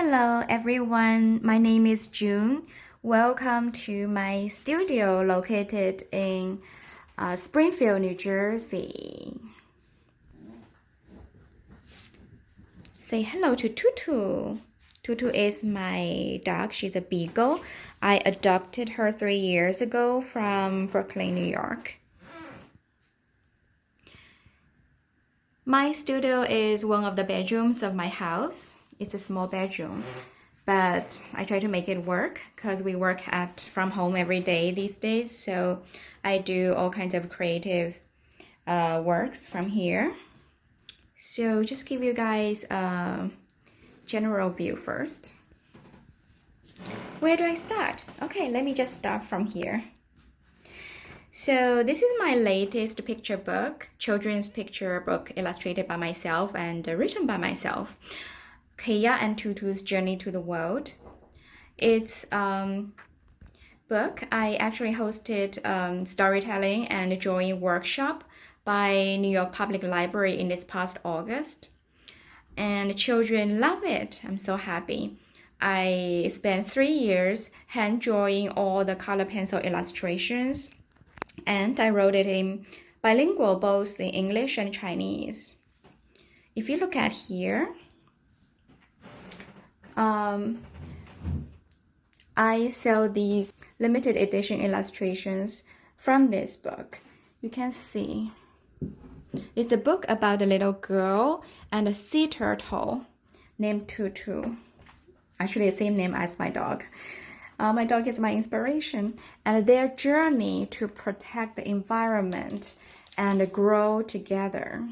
Hello everyone, my name is June. Welcome to my studio located in Springfield, New Jersey. Say hello to Tutu. Tutu is my dog. She's a beagle. I adopted her 3 years ago from Brooklyn, New York. My studio is one of the bedrooms of my house. It's a small bedroom, but I try to make it work because we work from home every day these days. So I do all kinds of creative works from here. So just give you guys a general view first. Where do I start? Okay, let me just start from here. So this is my latest picture book, children's picture book illustrated by myself and written by myself. Kaya and Tutu's Journey to the World. It's book. I actually hosted storytelling and drawing workshop by New York Public Library in this past August. And children love it. I'm so happy. I spent 3 years hand drawing all the color pencil illustrations, and I wrote it in bilingual, both in English and Chinese. If you look at here, I sell these limited edition illustrations from this book. You can see it's a book about a little girl and a sea turtle named Tutu. Actually, the same name as my dog. My dog is my inspiration, and their journey to protect the environment and grow together.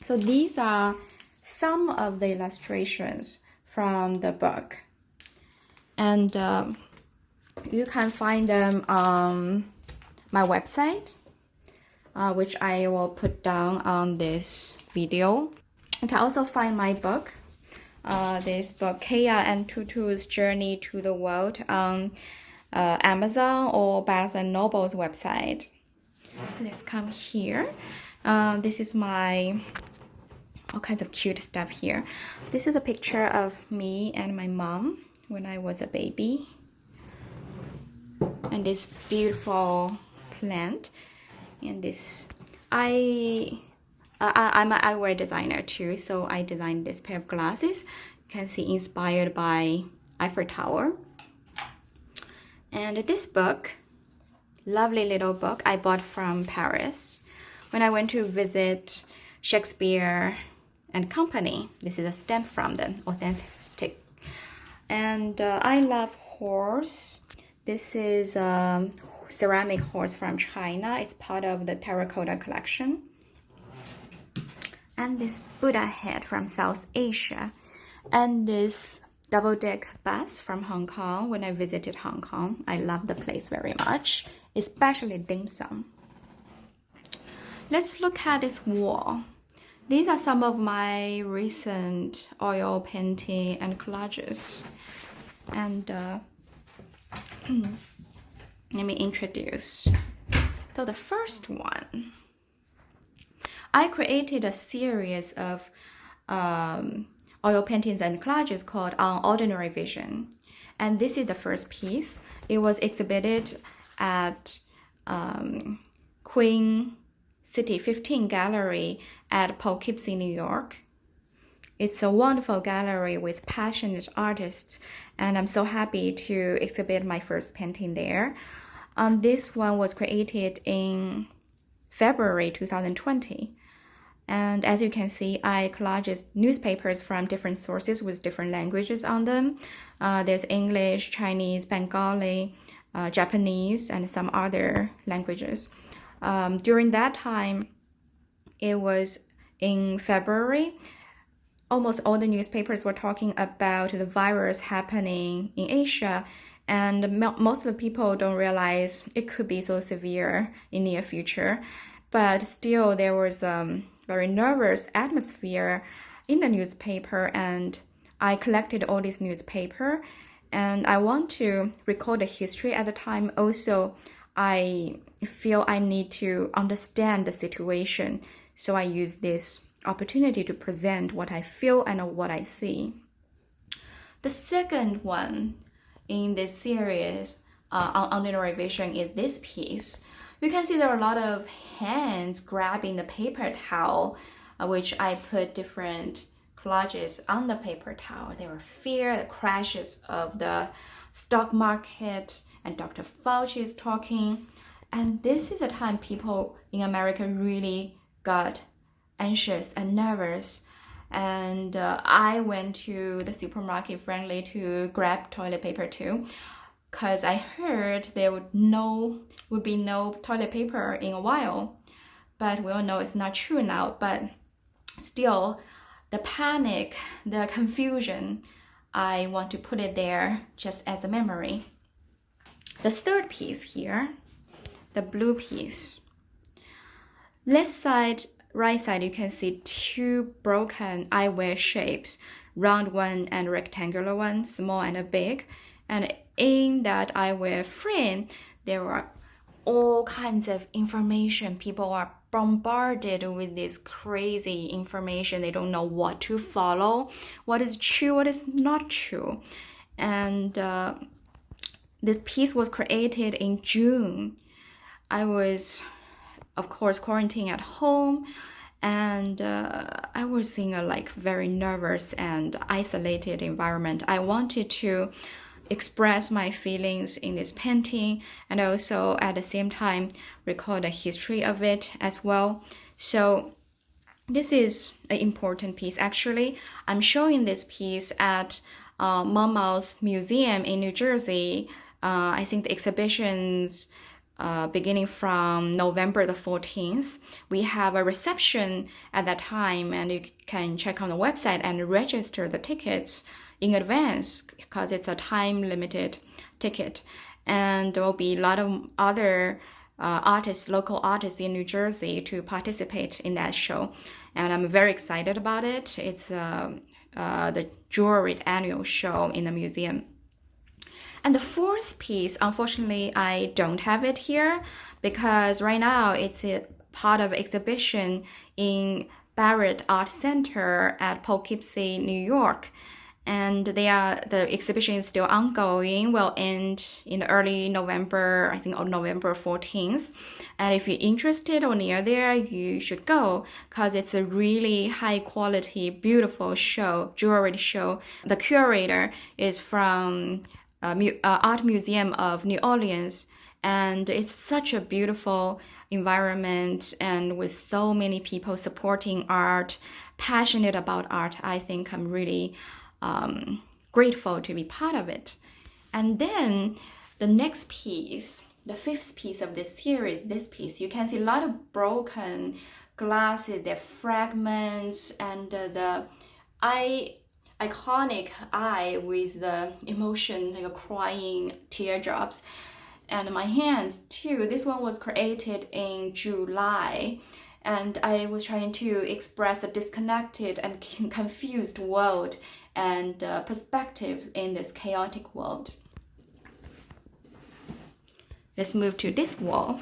So these are some of the illustrations from the book, and you can find them on my website, which I will put down on this video. You can also find my book, this book, Kaya and Tutu's Journey to the World, on Amazon or Barnes & Noble's website. Let's come here. This is my all kinds of cute stuff here. This is a picture of me and my mom when I was a baby. And this beautiful plant. And this, I'm an eyewear designer too, so I designed this pair of glasses. You can see inspired by Eiffel Tower. And this book, lovely little book, I bought from Paris when I went to visit Shakespeare and Company. This is a stamp from them, authentic. And I love horse. This is a ceramic horse from China. It's part of the terracotta collection. And this Buddha head from South Asia. And this double-deck bus from Hong Kong when I visited Hong Kong. I love the place very much, especially dim sum. Let's look at this wall. These are some of my recent oil painting and collages. And let me introduce. So the first one, I created a series of oil paintings and collages called On Ordinary Vision. And this is the first piece. It was exhibited at Queen City 15 Gallery at Poughkeepsie, New York. It's a wonderful gallery with passionate artists, and I'm so happy to exhibit my first painting there. This one was created in February 2020. And as you can see, I collaged newspapers from different sources with different languages on them. There's English, Chinese, Bengali, Japanese, and some other languages. During that time, it was in February, almost all the newspapers were talking about the virus happening in Asia, and most of the people don't realize it could be so severe in the near future. But still, there was a very nervous atmosphere in the newspaper, and I collected all these newspaper, and I want to record the history at the time. Also, I feel I need to understand the situation, so I use this opportunity to present what I feel and what I see. The second one in this series on ordinary vision is this piece. You can see there are a lot of hands grabbing the paper towel, which I put different collages on the paper towel. They were fear, the crashes of the stock market, and Dr. Fauci is talking. And this is a time people in America really got anxious and nervous. And I went to the supermarket friendly to grab toilet paper too, because I heard there would be no toilet paper in a while. But we all know it's not true now. But still, the panic, the confusion, I want to put it there just as a memory. The third piece here, the blue piece. Left side, right side, you can see two broken eyewear shapes, round one and rectangular one, small and big. And in that eyewear frame, there are all kinds of information. People are bombarded with this crazy information. They don't know what to follow, what is true, what is not true. And this piece was created in June. I was, of course, quarantined at home, and I was in a very nervous and isolated environment. I wanted to express my feelings in this painting, and also at the same time record the history of it as well. So this is an important piece. Actually, I'm showing this piece at Monmouth Museum in New Jersey. I think the exhibition's beginning from November the 14th. We have a reception at that time, and you can check on the website and register the tickets in advance because it's a time-limited ticket. And there will be a lot of other local artists in New Jersey to participate in that show. And I'm very excited about it. It's the jewelry annual show in the museum. And the fourth piece, unfortunately, I don't have it here because right now it's a part of exhibition in Barrett Art Center at Poughkeepsie, New York. And the exhibition is still ongoing, will end in early November, I think on November 14th. And if you're interested or near there, you should go because it's a really high quality, beautiful show, jewelry show. The curator is from Art Museum of New Orleans, and it's such a beautiful environment and with so many people supporting art, passionate about art. I think I'm really grateful to be part of it. And then the next piece, the fifth piece of this series, this piece, you can see a lot of broken glasses, they're fragments, and the iconic eye with the emotion, like a crying teardrops. And my hands too. This one was created in July, and I was trying to express a disconnected and confused world and perspectives in this chaotic world. Let's move to this wall.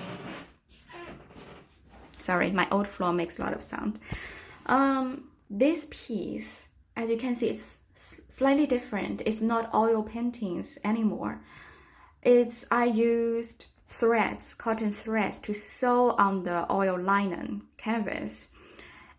Sorry, my old floor makes a lot of sound. This piece, as you can see, it's slightly different. It's not oil paintings anymore. I used threads, cotton threads, to sew on the oil linen canvas.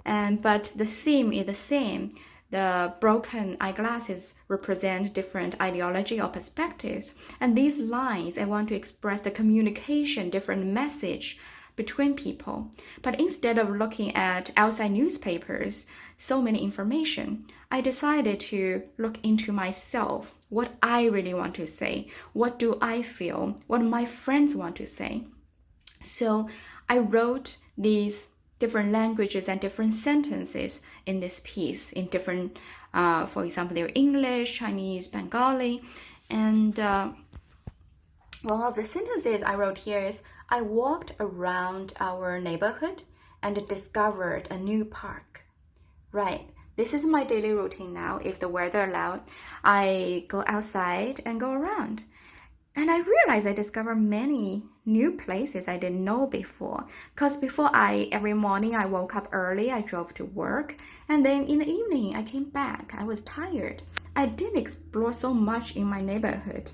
But the theme is the same. The broken eyeglasses represent different ideology or perspectives. And these lines, I want to express the communication, different message between people. But instead of looking at outside newspapers, so many information, I decided to look into myself, what I really want to say, what do I feel, what my friends want to say. So I wrote these different languages and different sentences in this piece, in different, for example, they're English, Chinese, Bengali. And one of the sentences I wrote here is, I walked around our neighborhood and discovered a new park. Right, this is my daily routine now. If the weather allowed, I go outside and go around. And I realized I discovered many new places I didn't know before. Because before every morning I woke up early, I drove to work. And then in the evening I came back. I was tired. I didn't explore so much in my neighborhood.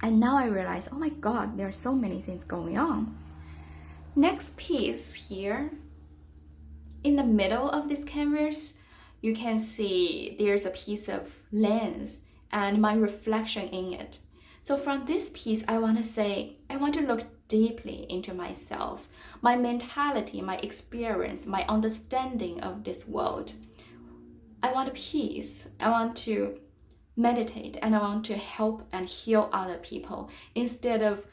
And now I realize, oh my God, there are so many things going on. Next piece here, in the middle of this canvas, you can see there's a piece of lens and my reflection in it. So from this piece, I want to look deeply into myself, my mentality, my experience, my understanding of this world. I want peace. I want to meditate and I want to help and heal other people instead of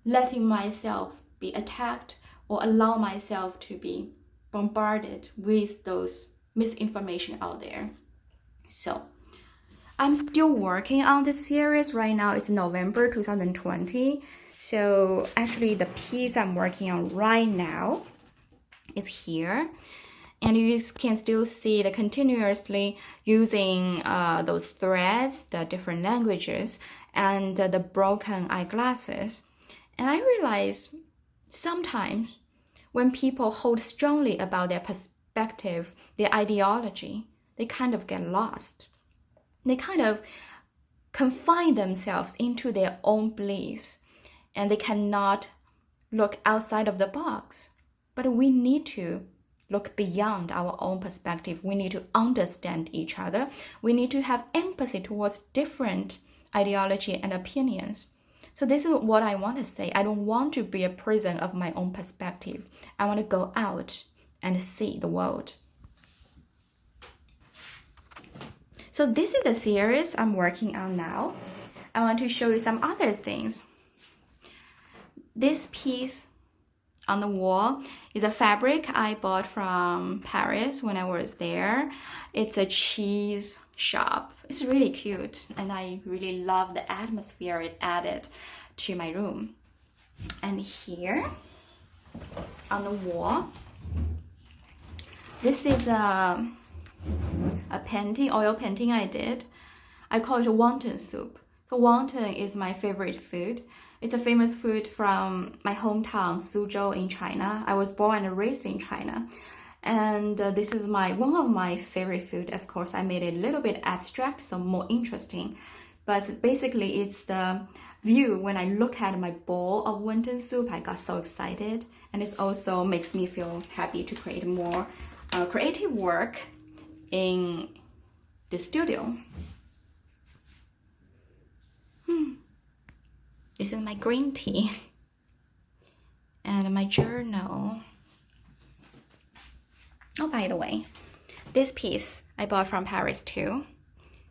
letting myself be attacked or allow myself to be bombarded with those misinformation out there. So I'm still working on this series. Right now it's November 2020. So actually the piece I'm working on right now is here. And you can still see the continuously using those threads, the different languages, and the broken eyeglasses. And I realize sometimes when people hold strongly about their perspective, their ideology, they kind of get lost. They kind of confine themselves into their own beliefs, and they cannot look outside of the box. But we need to look beyond our own perspective. We need to understand each other. We need to have empathy towards different ideology and opinions. So this is what I want to say. I don't want to be a prison of my own perspective. I want to go out and see the world. So this is the series I'm working on now. I want to show you some other things. This piece on the wall is a fabric I bought from Paris when I was there. It's a cheese shop. It's really cute and I really love the atmosphere it added to my room. And here on the wall, this is a painting, oil painting I did. I call it wonton soup. So wonton is my favorite food. It's a famous food from my hometown, Suzhou in China. I was born and raised in China. And this is one of my favorite food. Of course, I made it a little bit abstract, so more interesting. But basically, it's the view when I look at my bowl of wonton soup, I got so excited. And it also makes me feel happy to create more creative work in the studio. This is my green tea and my journal. Oh, by the way, this piece I bought from Paris too.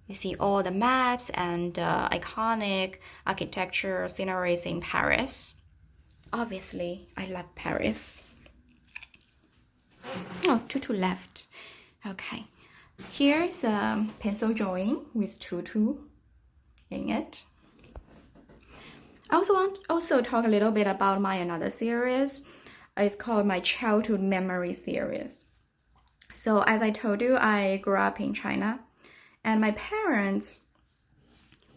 You see all the maps and iconic architecture sceneries in Paris. Obviously, I love Paris. Oh, tutu left. Okay, here's a pencil drawing with tutu in it. I also want to talk a little bit about my another series. It's called my childhood memory series. So as I told you, I grew up in China, and my parents,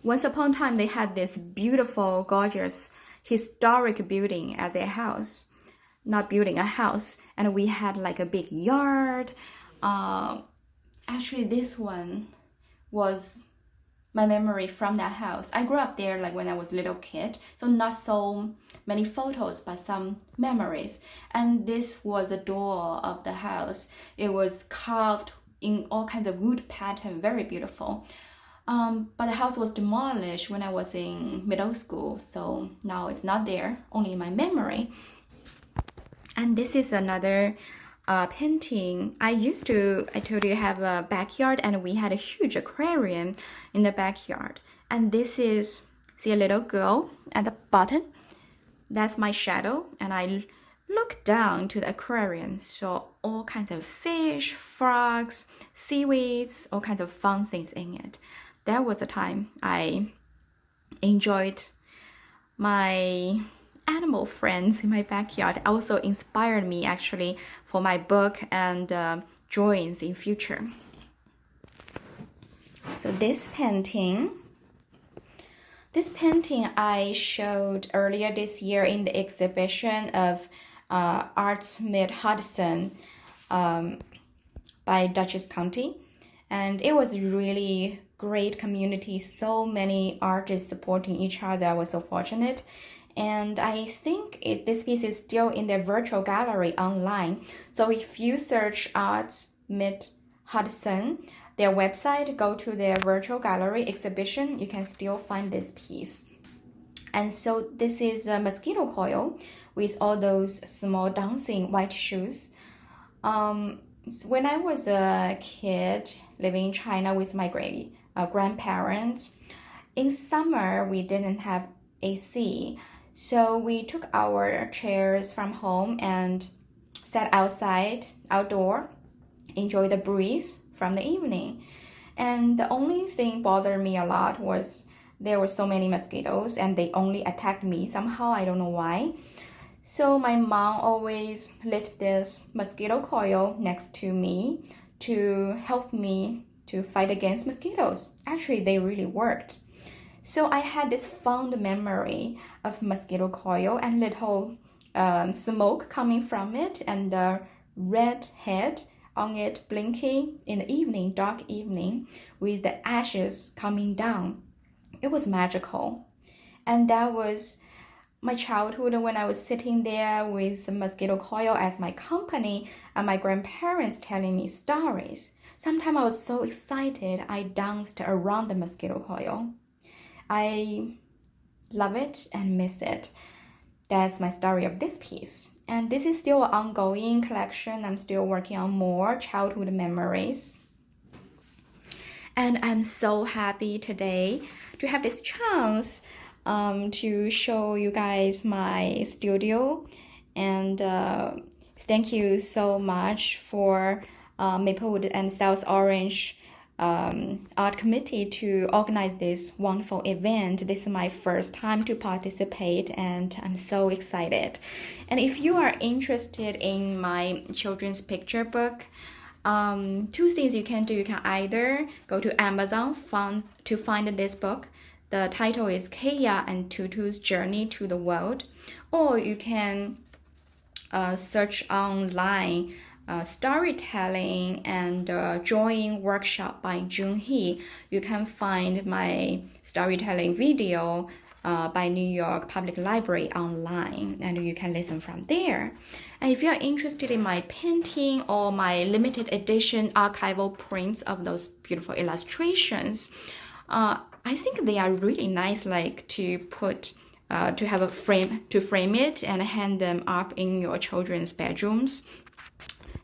once upon a time, they had this beautiful, gorgeous, historic building as a house. Not building, a house, and we had like a big yard. Actually, this one was my memory from that house. I grew up there like when I was a little kid, so not so many photos, but some memories. And this was the door of the house. It was carved in all kinds of wood pattern, very beautiful. But the house was demolished when I was in middle school, so now it's not there, only in my memory. And this is another painting. I told you, have a backyard, and we had a huge aquarium in the backyard. And this is, see a little girl at the bottom? That's my shadow, and I look down to the aquarium, saw all kinds of fish, frogs, seaweeds, all kinds of fun things in it. That was a time I enjoyed my animal friends in my backyard. Also inspired me actually for my book and drawings in future. So this painting I showed earlier this year in the exhibition of Arts Mid Hudson by Dutchess County, and it was really great community, so many artists supporting each other. I was so fortunate. And I think this piece is still in their virtual gallery online. So if you search Art Mid Hudson, their website, go to their virtual gallery exhibition, you can still find this piece. And so this is a mosquito coil with all those small dancing white shoes. When I was a kid living in China with my grandparents, in summer we didn't have AC. So we took our chairs from home and sat outdoor, enjoy the breeze from the evening. And the only thing bothered me a lot was there were so many mosquitoes and they only attacked me somehow. I don't know why. So my mom always lit this mosquito coil next to me to help me to fight against mosquitoes. Actually, they really worked. So I had this fond memory of mosquito coil and little smoke coming from it and the red head on it blinking in the evening, dark evening, with the ashes coming down. It was magical. And that was my childhood when I was sitting there with the mosquito coil as my company and my grandparents telling me stories. Sometimes I was so excited I danced around the mosquito coil. I love it and miss it. That's my story of this piece. And this is still an ongoing collection. I'm still working on more childhood memories. And I'm so happy today to have this chance to show you guys my studio. And thank you so much for Maplewood and South Orange Art Committee to organize this wonderful event. This is my first time to participate and I'm so excited. And if you are interested in my children's picture book, two things you can do. You can either go to Amazon to find this book. The title is Kaya and Tutu's Journey to the World, or you can search online storytelling and drawing workshop by Junhee. You can find my storytelling video by New York Public Library online, and you can listen from there. And if you are interested in my painting or my limited edition archival prints of those beautiful illustrations, I think they are really nice, like to put to have a frame to frame it and hang them up in your children's bedrooms.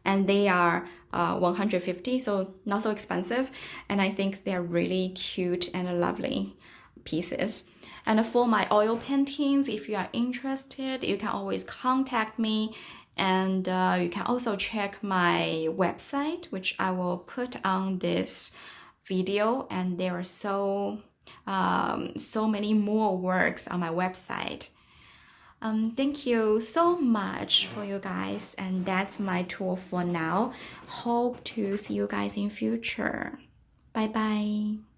And they are $150, so not so expensive. And I think they're really cute and lovely pieces. And for my oil paintings, if you are interested, you can always contact me. And you can also check my website, which I will put on this video. And there are so many more works on my website. Thank you so much for you guys, and that's my tour for now. Hope to see you guys in future. Bye bye.